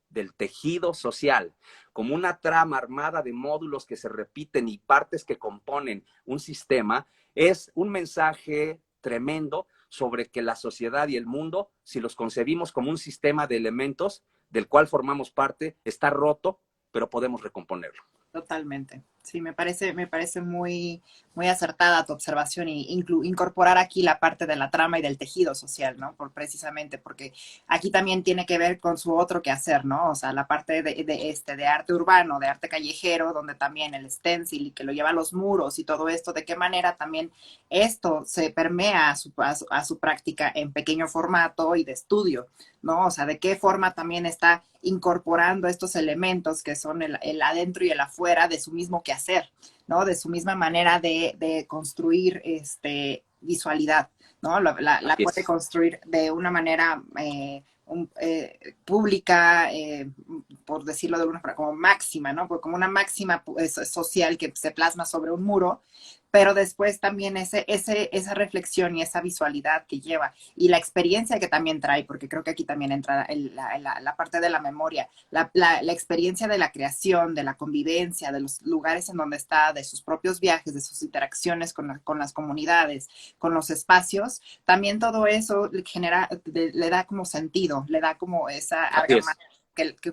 [SPEAKER 2] del tejido social, como una trama armada de módulos que se repiten y partes que componen un sistema, es un mensaje tremendo sobre que la sociedad y el mundo, si los concebimos como un sistema de elementos del cual formamos parte, está roto, pero podemos recomponerlo.
[SPEAKER 1] Totalmente. Sí, me parece muy, muy acertada tu observación y incorporar aquí la parte de la trama y del tejido social, ¿no? Precisamente porque aquí también tiene que ver con su otro quehacer, ¿no? O sea, la parte de arte urbano, de arte callejero, donde también el stencil y que lo lleva a los muros y todo esto, de qué manera también esto se permea a su práctica en pequeño formato y de estudio, ¿no? O sea, de qué forma también está incorporando estos elementos que son el adentro y el afuera de su mismo quehacer, ¿no? De su misma manera de construir visualidad, ¿no? La puede construir de una manera pública, por decirlo de alguna forma, como máxima, ¿no? Como una máxima social que se plasma sobre un muro, pero después también esa reflexión y esa visualidad que lleva y la experiencia que también trae, porque creo que aquí también entra la parte de la memoria, la experiencia de la creación, de la convivencia, de los lugares en donde está, de sus propios viajes, de sus interacciones con las comunidades, con los espacios, también todo eso le da como sentido, le da como esa argamasa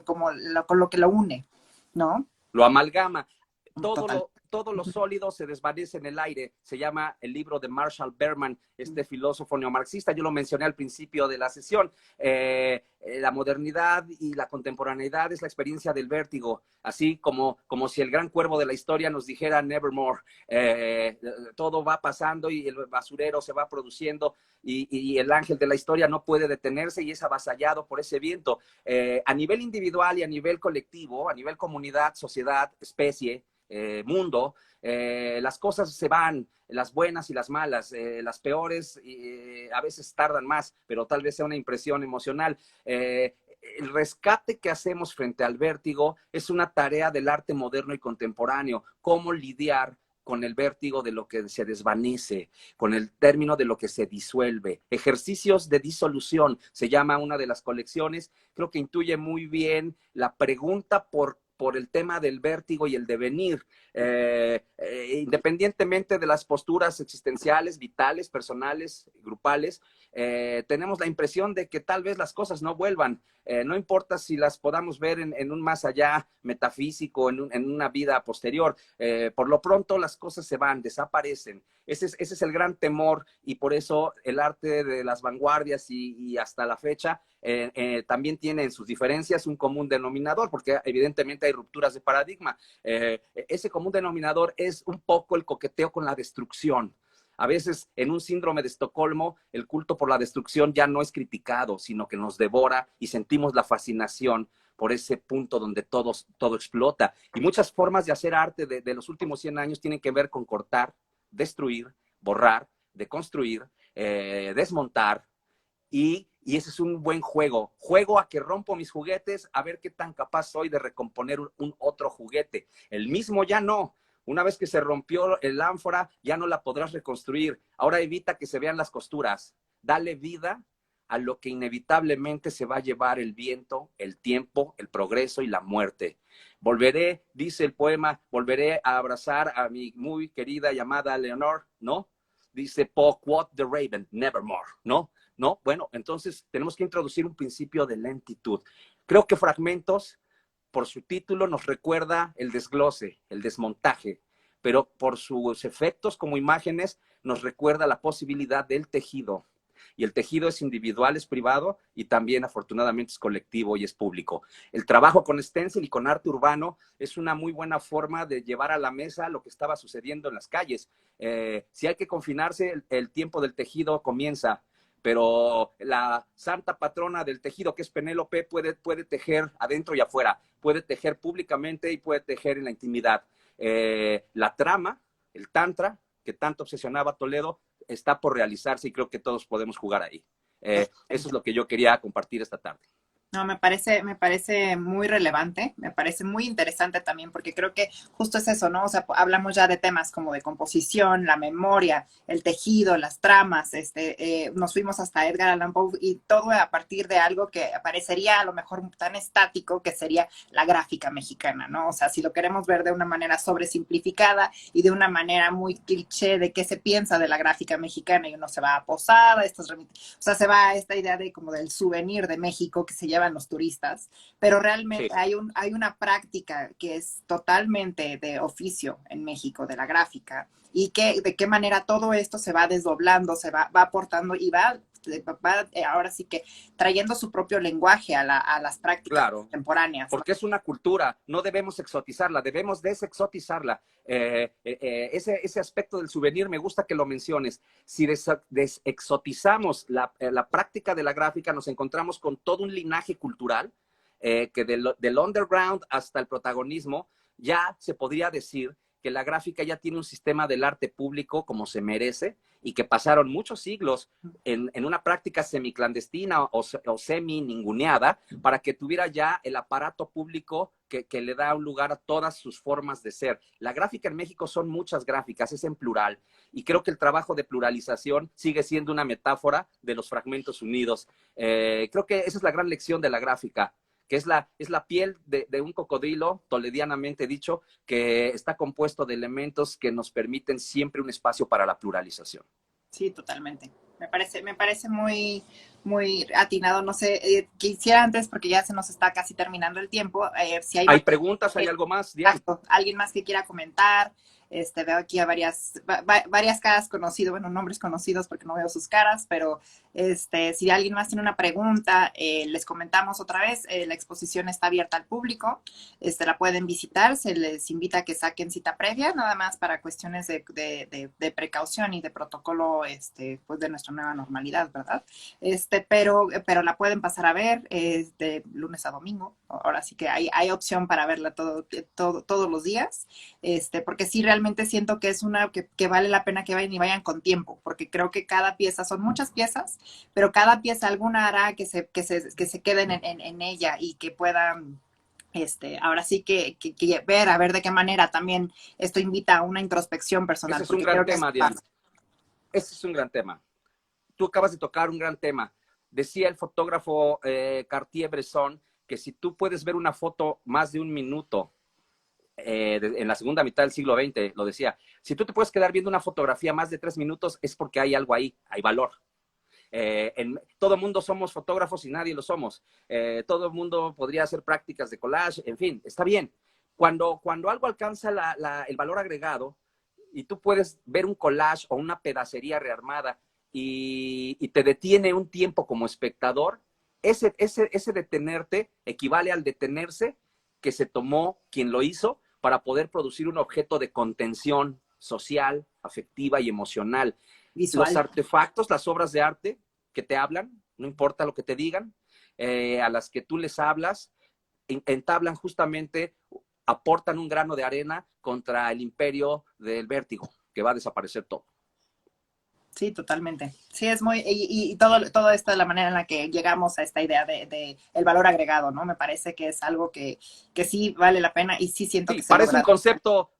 [SPEAKER 1] como con lo que lo une, ¿no?
[SPEAKER 2] Lo amalgama.
[SPEAKER 1] Total.
[SPEAKER 2] todo lo sólido se desvanece en el aire. Se llama el libro de Marshall Berman, este filósofo neomarxista. Yo lo mencioné al principio de la sesión. La modernidad y la contemporaneidad es la experiencia del vértigo, así como si el gran cuervo de la historia nos dijera nevermore. Todo va pasando y el basurero se va produciendo y el ángel de la historia no puede detenerse y es avasallado por ese viento. A nivel individual y a nivel colectivo, a nivel comunidad, sociedad, especie, mundo, las cosas se van, las buenas y las malas, las peores a veces tardan más, pero tal vez sea una impresión emocional. El rescate que hacemos frente al vértigo es una tarea del arte moderno y contemporáneo. Cómo lidiar con el vértigo de lo que se desvanece, con el término de lo que se disuelve. Ejercicios de disolución, se llama una de las colecciones. Creo que intuye muy bien la pregunta por el tema del vértigo y el devenir, independientemente de las posturas existenciales, vitales, personales, grupales, tenemos la impresión de que tal vez las cosas no vuelvan, no importa si las podamos ver en un más allá metafísico, en una vida posterior, por lo pronto las cosas se van, desaparecen. Ese es el gran temor y por eso el arte de las vanguardias y hasta la fecha también tiene en sus diferencias un común denominador, porque evidentemente hay rupturas de paradigma. Ese común denominador es un poco el coqueteo con la destrucción. A veces en un síndrome de Estocolmo, el culto por la destrucción ya no es criticado, sino que nos devora y sentimos la fascinación por ese punto donde todo explota. Y muchas formas de hacer arte de los últimos 100 años tienen que ver con cortar, destruir, borrar, deconstruir, desmontar, y ese es un buen juego. Juego a que rompo mis juguetes, a ver qué tan capaz soy de recomponer un otro juguete. El mismo ya no. Una vez que se rompió el ánfora, ya no la podrás reconstruir. Ahora evita que se vean las costuras. Dale vida a lo que inevitablemente se va a llevar el viento, el tiempo, el progreso y la muerte. Volveré, dice el poema, volveré a abrazar a mi muy querida y amada Leonor, ¿no? Dice Poe, quoth the raven, nevermore, ¿no? ¿No? Bueno, entonces tenemos que introducir un principio de lentitud. Creo que Fragmentos, por su título, nos recuerda el desglose, el desmontaje, pero por sus efectos como imágenes nos recuerda la posibilidad del tejido. Y el tejido es individual, es privado y también afortunadamente es colectivo y es público. El trabajo con stencil y con arte urbano es una muy buena forma de llevar a la mesa lo que estaba sucediendo en las calles. Si hay que confinarse, el tiempo del tejido comienza, pero la santa patrona del tejido, que es Penélope, puede tejer adentro y afuera, puede tejer públicamente y puede tejer en la intimidad. La trama, el tantra, que tanto obsesionaba a Toledo, está por realizarse y creo que todos podemos jugar ahí. Eso es lo que yo quería compartir esta tarde.
[SPEAKER 1] No, me parece muy relevante, me parece muy interesante también, porque creo que justo es eso, ¿no? O sea, hablamos ya de temas como de composición, la memoria, el tejido, las tramas, nos fuimos hasta Edgar Allan Poe y todo a partir de algo que parecería a lo mejor tan estático que sería la gráfica mexicana, ¿no? O sea, si lo queremos ver de una manera sobresimplificada y de una manera muy cliché de qué se piensa de la gráfica mexicana y uno se va a Posada, o sea, se va a esta idea de como del souvenir de México que se lleva los turistas, pero realmente
[SPEAKER 2] Sí.
[SPEAKER 1] hay una práctica que es totalmente de oficio en México, de la gráfica, y que de qué manera todo esto se va desdoblando, va aportando y va ahora sí que trayendo su propio lenguaje a las prácticas
[SPEAKER 2] Claro,
[SPEAKER 1] contemporáneas, ¿no?
[SPEAKER 2] porque es una cultura, no debemos exotizarla, debemos desexotizarla. Ese aspecto del souvenir me gusta que lo menciones. Si desexotizamos la práctica de la gráfica, nos encontramos con todo un linaje cultural que del underground hasta el protagonismo, ya se podría decir que la gráfica ya tiene un sistema del arte público como se merece y que pasaron muchos siglos en una práctica semiclandestina o semi-ninguneada para que tuviera ya el aparato público que le da un lugar a todas sus formas de ser. La gráfica en México son muchas gráficas, es en plural, y creo que el trabajo de pluralización sigue siendo una metáfora de los fragmentos unidos. Creo que esa es la gran lección de la gráfica, que es la piel de un cocodrilo, toledianamente dicho, que está compuesto de elementos que nos permiten siempre un espacio para la pluralización.
[SPEAKER 1] Sí, totalmente. Me parece muy, muy atinado. No sé, quisiera antes, porque ya se nos está casi terminando el tiempo, si hay
[SPEAKER 2] ¿Hay
[SPEAKER 1] más,
[SPEAKER 2] preguntas? ¿Hay algo más, Diane?
[SPEAKER 1] alguien más que quiera comentar. Veo aquí a varias caras conocidas, bueno, nombres conocidos porque no veo sus caras, pero si alguien más tiene una pregunta, les comentamos otra vez, la exposición está abierta al público, la pueden visitar, se les invita a que saquen cita previa, nada más para cuestiones de precaución y de protocolo, pues de nuestra nueva normalidad, ¿verdad? Pero la pueden pasar a ver de lunes a domingo, ahora sí que hay opción para verla todos los días, porque sí realmente siento que es una que vale la pena que vayan y vayan con tiempo, porque creo que cada pieza, son muchas piezas, pero cada pieza alguna hará que se queden en ella y que puedan, ahora sí que ver, a ver de qué manera también esto invita a una introspección
[SPEAKER 2] Ese
[SPEAKER 1] personal,
[SPEAKER 2] es un
[SPEAKER 1] porque
[SPEAKER 2] gran
[SPEAKER 1] creo que
[SPEAKER 2] tema,
[SPEAKER 1] eso
[SPEAKER 2] Diane.
[SPEAKER 1] pasa.
[SPEAKER 2] Ese es un gran tema. Tú acabas de tocar un gran tema. Decía el fotógrafo Cartier-Bresson que si tú puedes ver una foto más de un minuto en la segunda mitad del siglo XX, lo decía, si tú te puedes quedar viendo una fotografía más de 3 minutos es porque hay algo ahí, hay valor. Todo mundo somos fotógrafos y nadie lo somos. Todo el mundo podría hacer prácticas de collage, en fin, está bien. Cuando algo alcanza el valor agregado y tú puedes ver un collage o una pedacería rearmada y te detiene un tiempo como espectador, ese detenerte equivale al detenerse que se tomó quien lo hizo para poder producir un objeto de contención social, afectiva y emocional. Los
[SPEAKER 1] Visual.
[SPEAKER 2] artefactos, las obras de arte que te hablan, no importa lo que te digan, a las que tú les hablas, entablan justamente, aportan un grano de arena contra el imperio del vértigo, que va a desaparecer todo.
[SPEAKER 1] Sí, totalmente. Sí, es muy, y todo esto de la manera en la que llegamos a esta idea de el valor agregado, ¿no? Me parece que es algo que sí vale la pena y sí siento
[SPEAKER 2] Sí,
[SPEAKER 1] que se logra.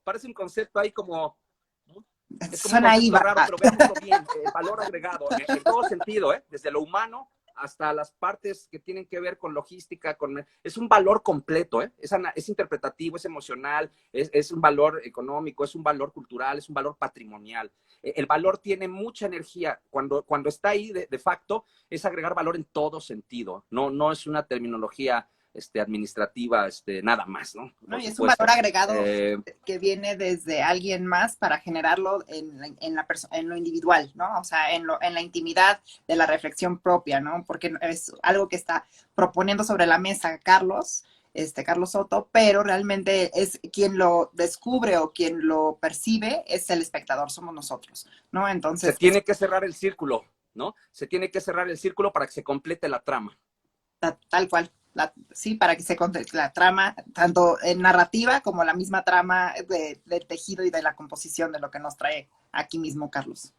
[SPEAKER 2] parece un concepto ahí como, ¿no? Es como un
[SPEAKER 1] Suena ahí,
[SPEAKER 2] concepto
[SPEAKER 1] va.
[SPEAKER 2] raro, pero veámoslo bien, el valor agregado, en todo sentido, desde lo humano hasta las partes que tienen que ver con logística, es un valor completo, es interpretativo, es emocional, es un valor económico, es un valor cultural, es un valor patrimonial. El valor tiene mucha energía, cuando está ahí de facto, es agregar valor en todo sentido, no es una terminología administrativa, nada más, ¿no?
[SPEAKER 1] ¿No?
[SPEAKER 2] Por
[SPEAKER 1] Y es un valor
[SPEAKER 2] supuesto.
[SPEAKER 1] agregado que viene desde alguien más para generarlo en lo individual, ¿no? O sea, en la intimidad de la reflexión propia, ¿no? Porque es algo que está proponiendo sobre la mesa Carlos Soto, pero realmente es quien lo descubre o quien lo percibe es el espectador, somos nosotros, ¿no?
[SPEAKER 2] Se
[SPEAKER 1] Entonces,
[SPEAKER 2] tiene que cerrar el círculo, ¿no? Se tiene que cerrar el círculo para que se complete la trama.
[SPEAKER 1] tal cual. Sí, para que se conte la trama, tanto en narrativa como la misma trama del tejido y de la composición de lo que nos trae aquí mismo Carlos.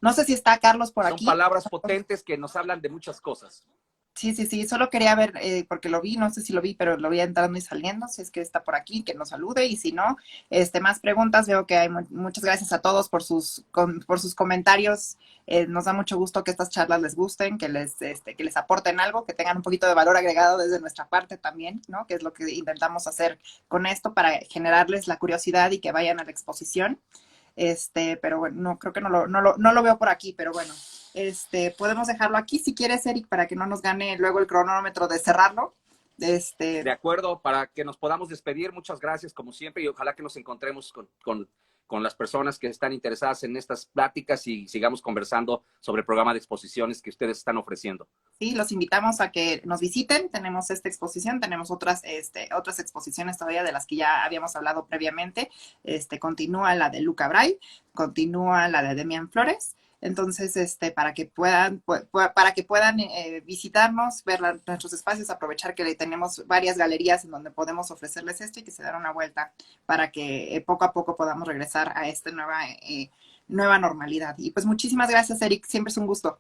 [SPEAKER 1] No sé si está Carlos por
[SPEAKER 2] Son
[SPEAKER 1] aquí.
[SPEAKER 2] palabras potentes que nos hablan de muchas cosas.
[SPEAKER 1] Sí, sí, sí, solo quería ver, porque lo vi, no sé si lo vi, pero lo vi entrando y saliendo, si es que está por aquí, que nos salude, y si no, más preguntas, veo que hay muchas gracias a todos por sus comentarios, nos da mucho gusto que estas charlas les gusten, que les aporten algo, que tengan un poquito de valor agregado desde nuestra parte también, ¿no? Que es lo que intentamos hacer con esto para generarles la curiosidad y que vayan a la exposición. Pero bueno, no, creo que no lo veo por aquí, pero bueno, podemos dejarlo aquí si quieres, Eric, para que no nos gane luego el cronómetro de cerrarlo.
[SPEAKER 2] De acuerdo, para que nos podamos despedir, muchas gracias como siempre y ojalá que nos encontremos con las personas que están interesadas en estas pláticas y sigamos conversando sobre el programa de exposiciones que ustedes están ofreciendo.
[SPEAKER 1] Sí, los invitamos a que nos visiten. Tenemos esta exposición, tenemos otras exposiciones todavía de las que ya habíamos hablado previamente. Continúa la de Luca Bray, continúa la de Demian Flores. Entonces, para que puedan visitarnos, ver nuestros espacios, aprovechar que tenemos varias galerías en donde podemos ofrecerles esto y que se den una vuelta para que poco a poco podamos regresar a esta nueva normalidad. Y pues muchísimas gracias, Eric. Siempre es un gusto.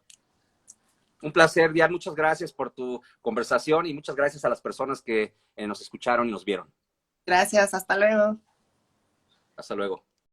[SPEAKER 2] Un placer, Diane. Muchas gracias por tu conversación y muchas gracias a las personas que nos escucharon y nos vieron.
[SPEAKER 1] Gracias, hasta luego.
[SPEAKER 2] Hasta luego.